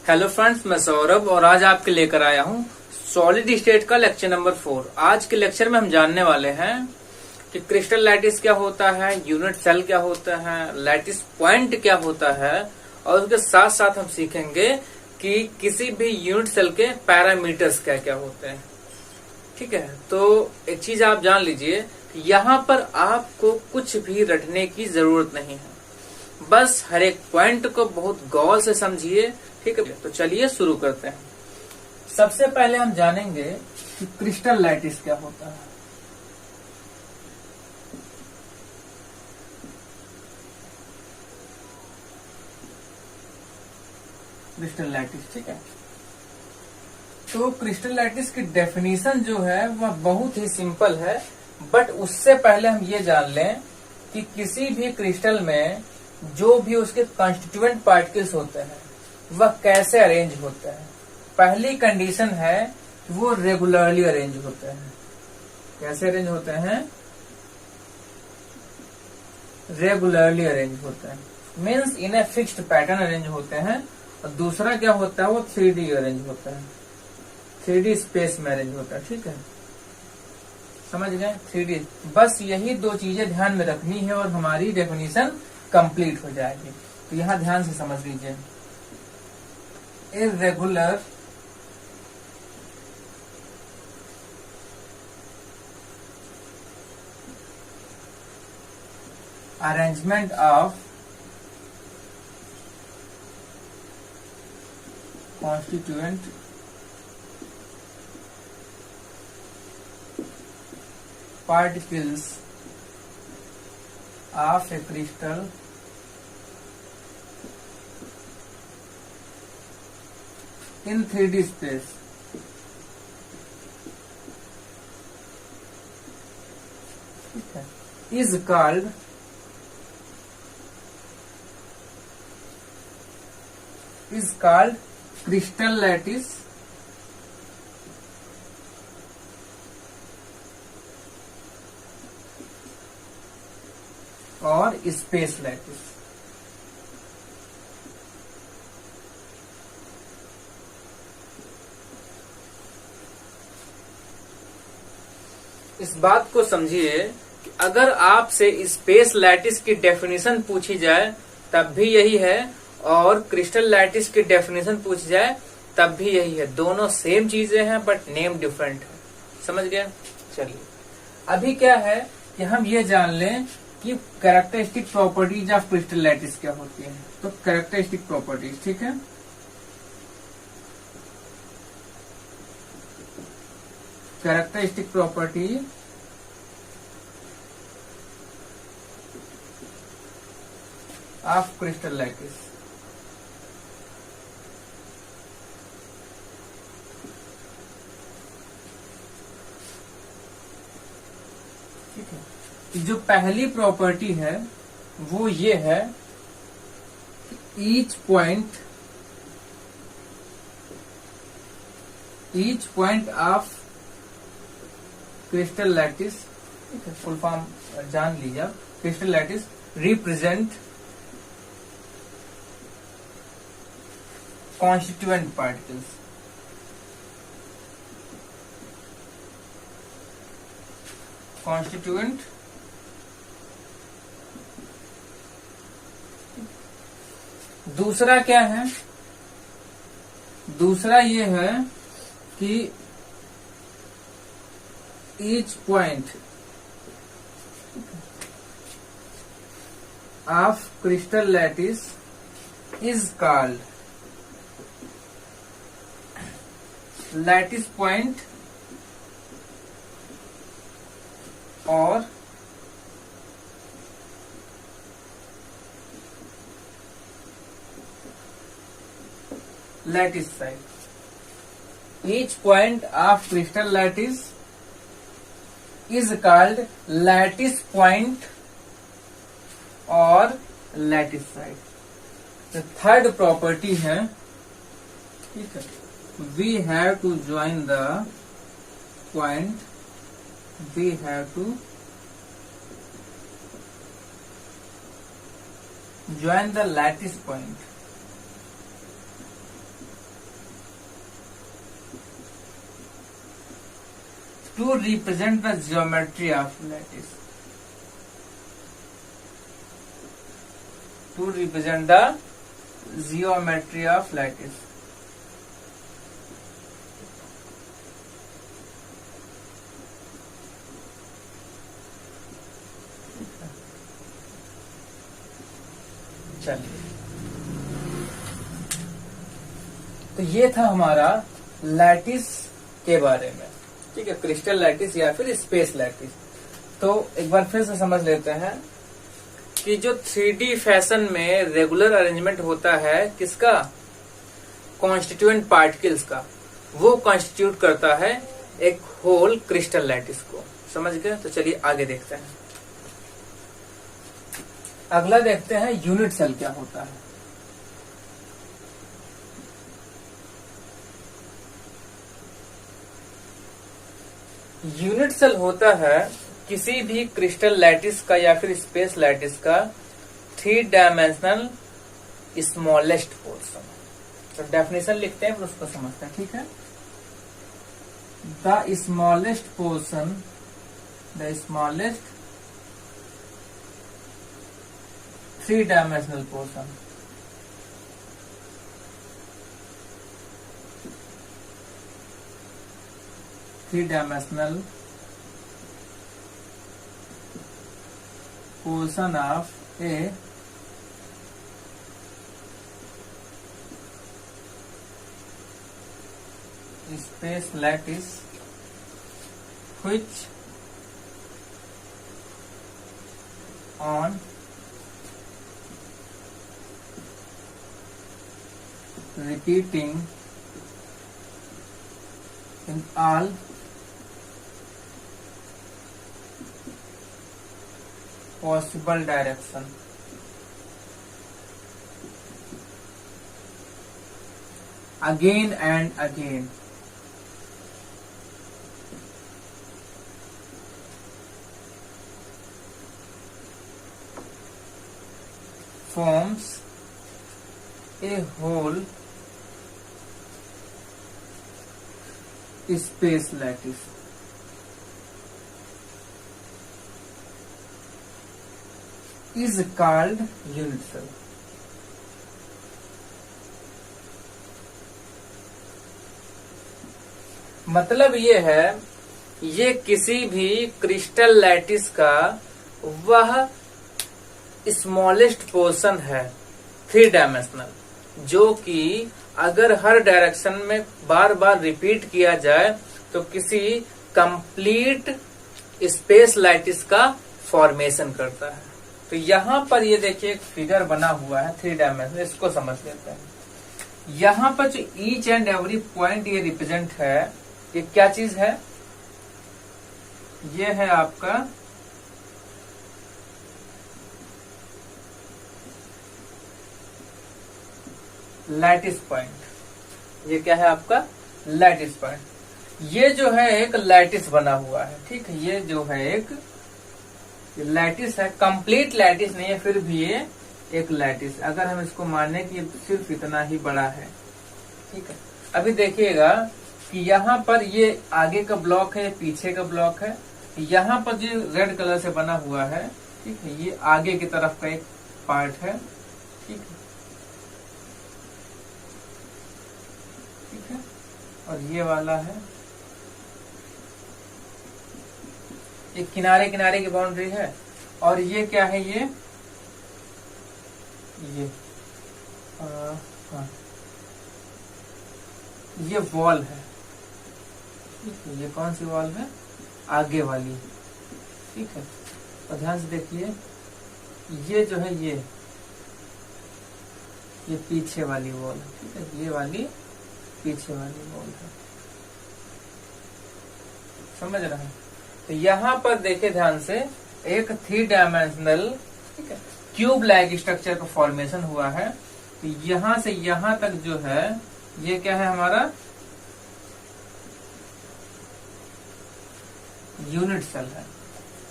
Hello friends, मैं सौरभ और आज आपके लेकर आया हूँ सॉलिड स्टेट का लेक्चर नंबर 4। आज के लेक्चर में हम जानने वाले हैं कि क्रिस्टल लैटिस क्या होता है, यूनिट सेल क्या होता है, लैटिस पॉइंट क्या होता है और उसके साथ साथ हम सीखेंगे कि किसी भी यूनिट सेल के पैरामीटर्स क्या क्या होते हैं। ठीक है, तो एक चीज आप जान लीजिए कि यहाँ पर आपको कुछ भी रटने की जरूरत नहीं है, बस हर एक पॉइंट को बहुत गौर से समझिए। ठीक है, तो चलिए शुरू करते हैं। सबसे पहले हम जानेंगे कि क्रिस्टल लैटिस क्या होता है। क्रिस्टल लैटिस, ठीक है, तो क्रिस्टल लैटिस की डेफिनेशन जो है वह बहुत ही सिंपल है, बट उससे पहले हम ये जान लें कि किसी भी क्रिस्टल में जो भी उसके कंस्टिट्यूएंट पार्टिकल्स होते हैं वह कैसे अरेंज होते हैं। पहली कंडीशन है कि वो रेगुलरली अरेंज होते हैं। कैसे अरेंज होते हैं? रेगुलरली अरेंज होते हैं, means in a fixed pattern arrange होते हैं। और दूसरा क्या होता है, वो 3D अरेंज होता है, 3D स्पेस में अरेंज होता है। ठीक है, समझ गए? 3D, बस यही दो चीजें ध्यान में रखनी है और हमारी डेफिनेशन कंप्लीट हो जाएगी। तो यहां ध्यान से समझ लीजिए, irregular arrangement of constituent particles of a crystal in 3D space is called crystal lattice और स्पेस लैटिस। इस बात को समझिए कि अगर आपसे स्पेस लैटिस की डेफिनेशन पूछी जाए तब भी यही है, और क्रिस्टल लैटिस की डेफिनेशन पूछी जाए तब भी यही है। दोनों सेम चीजें हैं बट नेम डिफरेंट है। समझ गए? चलिए, अभी क्या है कि हम ये जान लें कि characteristic properties of crystal lattice क्या होती है। तो कैरेक्टरिस्टिक प्रॉपर्टीज, ठीक है, characteristic property of crystal lattice. ठीक है, जो पहली प्रॉपर्टी है वो ये है कि each point of crystal lattice, ठीक है, फुल फॉर्म जान लीजिए आप, crystal lattice represent constituent particles. Constituent दूसरा क्या है? दूसरा ये है कि each point of crystal lattice is called lattice point or lattice site. Each point of crystal lattice is called lattice point or lattice site. The third property है, ठीक है, we have to join the point, we have to join the lattice point. To represent the geometry of lattice, to represent the geometry of lattice. चलिए, तो ये था हमारा lattice के बारे में, ठीक है, क्रिस्टल लैटिस या फिर स्पेस लैटिस। तो एक बार फिर से समझ लेते हैं कि जो 3D फैशन में रेगुलर अरेंजमेंट होता है किसका, कॉन्स्टिट्यूएंट पार्टिकल्स का, वो कॉन्स्टिट्यूट करता है एक होल क्रिस्टल लैटिस को। समझ गए? तो चलिए आगे देखते हैं। अगला देखते हैं यूनिट सेल क्या होता है। यूनिट सेल होता है किसी भी क्रिस्टल लैटिस का या फिर स्पेस लैटिस का 3 डायमेंशनल स्मॉलेस्ट पोर्शन। तो डेफिनेशन लिखते हैं फिर उसको समझते हैं, ठीक है। The smallest portion, the smallest 3 dimensional portion portion of a space lattice which on repeating in all possible direction again and again, forms a whole space lattice। is called unit cell। मतलब ये है, ये किसी भी crystal lattice का वह smallest portion है 3 dimensional, जो कि अगर हर डायरेक्शन में बार बार रिपीट किया जाए तो किसी कंप्लीट स्पेस लैटिस का फॉर्मेशन करता है। तो यहाँ पर ये देखिए एक फिगर बना हुआ है 3 डायमेंशनल, इसको समझ लेते हैं। यहाँ पर जो ईच एंड एवरी पॉइंट ये रिप्रेजेंट है, ये क्या चीज है, ये है आपका लैटिस पॉइंट। ये क्या है आपका लैटिस पॉइंट। ये जो है एक लैटिस बना हुआ है, ठीक है, ये जो है एक लैटिस है, कंप्लीट लैटिस नहीं है, फिर भी ये एक लैटिस, अगर हम इसको माने कि सिर्फ इतना ही बड़ा है, ठीक है। अभी देखिएगा कि यहाँ पर ये आगे का ब्लॉक है, पीछे का ब्लॉक है, यहाँ पर जो रेड कलर से बना हुआ है, ठीक है, ये आगे की तरफ का एक पार्ट है, ठीक है, ठीक है, और ये वाला है, एक किनारे किनारे की बाउंड्री है, और ये क्या है, ये ये वॉल है, ठीक है, ये कौन सी वॉल है, आगे वाली, ठीक है। और ध्यान से देखिए, ये जो है ये पीछे वाली वॉल है, ठीक है, ये वाली पीछे वाली वॉल है, समझ रहे हैं। तो यहाँ पर देखिए ध्यान से, एक 3 डायमेंशनल, ठीक है, क्यूब लाइक स्ट्रक्चर का फॉर्मेशन हुआ है। तो यहाँ से यहाँ तक जो है, ये क्या है हमारा यूनिट सेल है,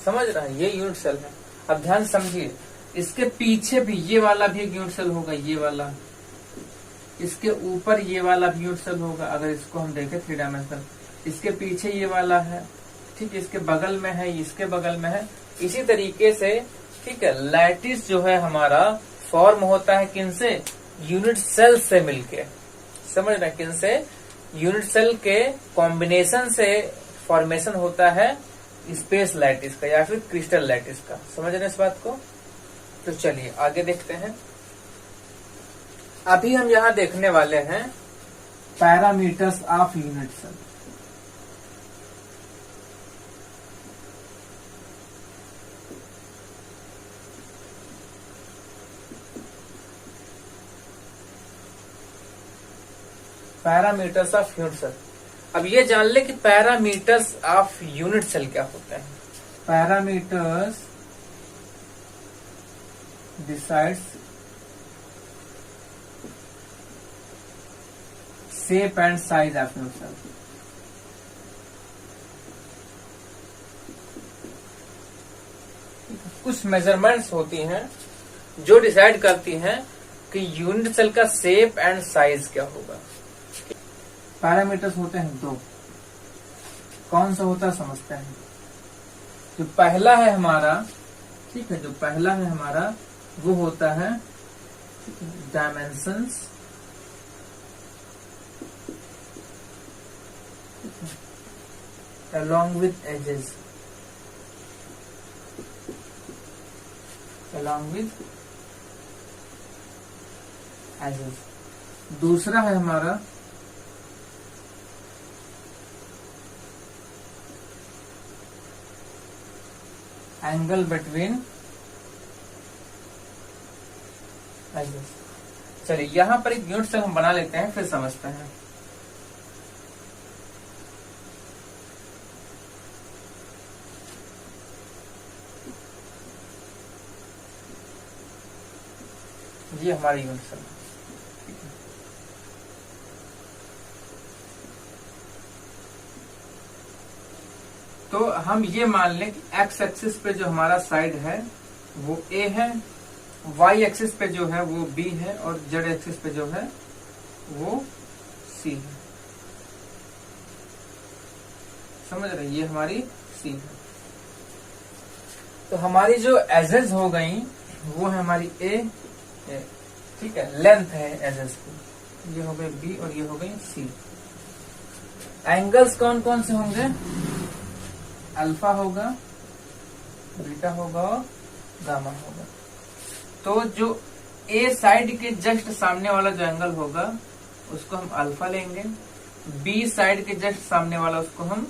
समझ रहा है, ये यूनिट सेल है। अब ध्यान समझिए, इसके पीछे भी ये वाला भी एक यूनिट सेल होगा, ये वाला, इसके ऊपर ये वाला भी यूनिट सेल होगा। अगर इसको हम देखें 3 डायमेंशनल, इसके पीछे ये वाला है, ठीक, इसके बगल में है, इसके बगल में है। इसी तरीके से ठीक है, लैटिस जो है हमारा फॉर्म होता है किनसे? यूनिट सेल से मिलके। समझ रहे हैं? किनसे? यूनिट सेल के कॉम्बिनेशन से फॉर्मेशन होता है स्पेस लैटिस का या फिर क्रिस्टल लैटिस का। समझ रहे हैं इस बात को? तो चलिए आगे देखते हैं। अभी हम यहां देखने वाले हैं parameters of unit cell. Parameters of unit cell. अब ये जान ले कि पैरामीटर्स ऑफ यूनिट सेल क्या होते हैं। Parameters decides shape and size of unit cell. कुछ मेजरमेंट्स होती हैं जो डिसाइड करती हैं कि यूनिट सेल का शेप एंड साइज क्या होगा। पैरामीटर्स होते हैं दो। कौन सा होता है समझते हैं। जो पहला है हमारा, ठीक है, जो पहला है हमारा वो होता है dimensions, along with edges, along with edges। दूसरा है हमारा एंगल बिटवीन एजेस। चलिए यहां पर एक यूनिट सेल हम बना लेते हैं, फिर समझते हैं। ये हमारा यूनिट सेल है। तो हम ये मान लें कि एक्स एक्सिस पे जो हमारा साइड है वो ए है, वाई एक्सिस पे जो है वो बी है और जेड एक्सिस पे जो है वो सी है। समझ रहे? ये हमारी सी है। तो हमारी जो एजेस हो गई वो है हमारी ए, ठीक है, लेंथ है एजेस की। ये हो गई बी और ये हो गई सी। एंगल्स कौन कौन से होंगे? अल्फा होगा, बीटा होगा और गामा होगा। तो जो ए साइड के जस्ट सामने वाला जो एंगल होगा उसको हम अल्फा लेंगे, बी साइड के जस्ट सामने वाला उसको हम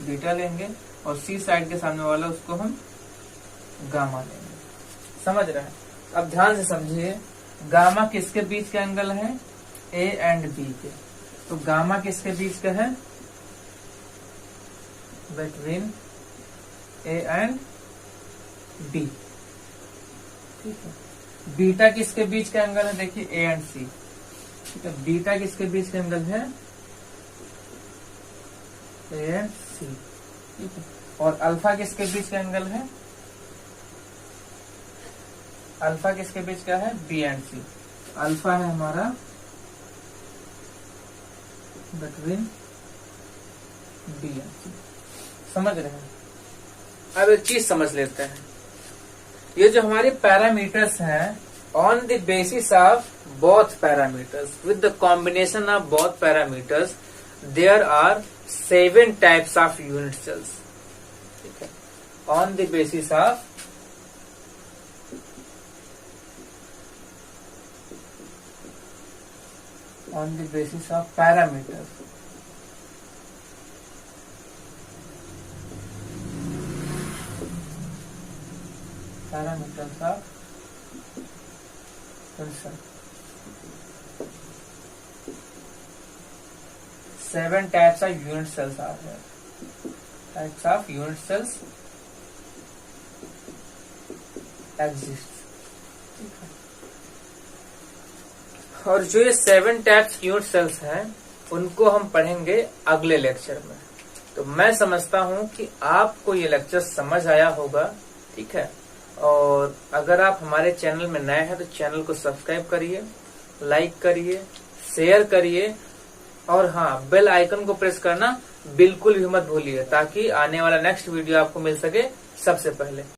बीटा लेंगे और सी साइड के सामने वाला उसको हम गामा लेंगे। समझ रहे हैं? अब ध्यान से समझिए, गामा किसके बीच का एंगल है? ए एंड बी के। तो गामा किसके बीच का है? Between A and B. ठीक है। बीटा किसके बीच का एंगल है? देखिए ए एंड सी। ठीक है। बीटा किसके बीच का एंगल है? ए एंड सी। ठीक है। और अल्फा किसके बीच का एंगल है? अल्फा किसके बीच का है? B and C. अल्फा है हमारा बिटवीन बी एंड सी। समझ रहे हैं? अब एक चीज समझ लेते हैं। ये जो हमारे पैरामीटर्स हैं, on the basis of both parameters, with the combination of both parameters, there are 7 types of unit cells. ठीक है। On the basis of parameters, parameters of cell. 7 types of unit cells are there. Types of unit cells exist. और जो ये 7 types unit sales हैं उनको हम पढ़ेंगे अगले लेक्चर में। तो मैं समझता हूं कि आपको ये लेक्चर समझ आया होगा। ठीक है। और अगर आप हमारे चैनल में नए हैं तो चैनल को सब्सक्राइब करिए, लाइक करिए, शेयर करिए और हाँ, बेल आइकन को प्रेस करना बिल्कुल भी मत भूलिए, ताकि आने वाला नेक्स्ट वीडियो आपको मिल सके सबसे पहले।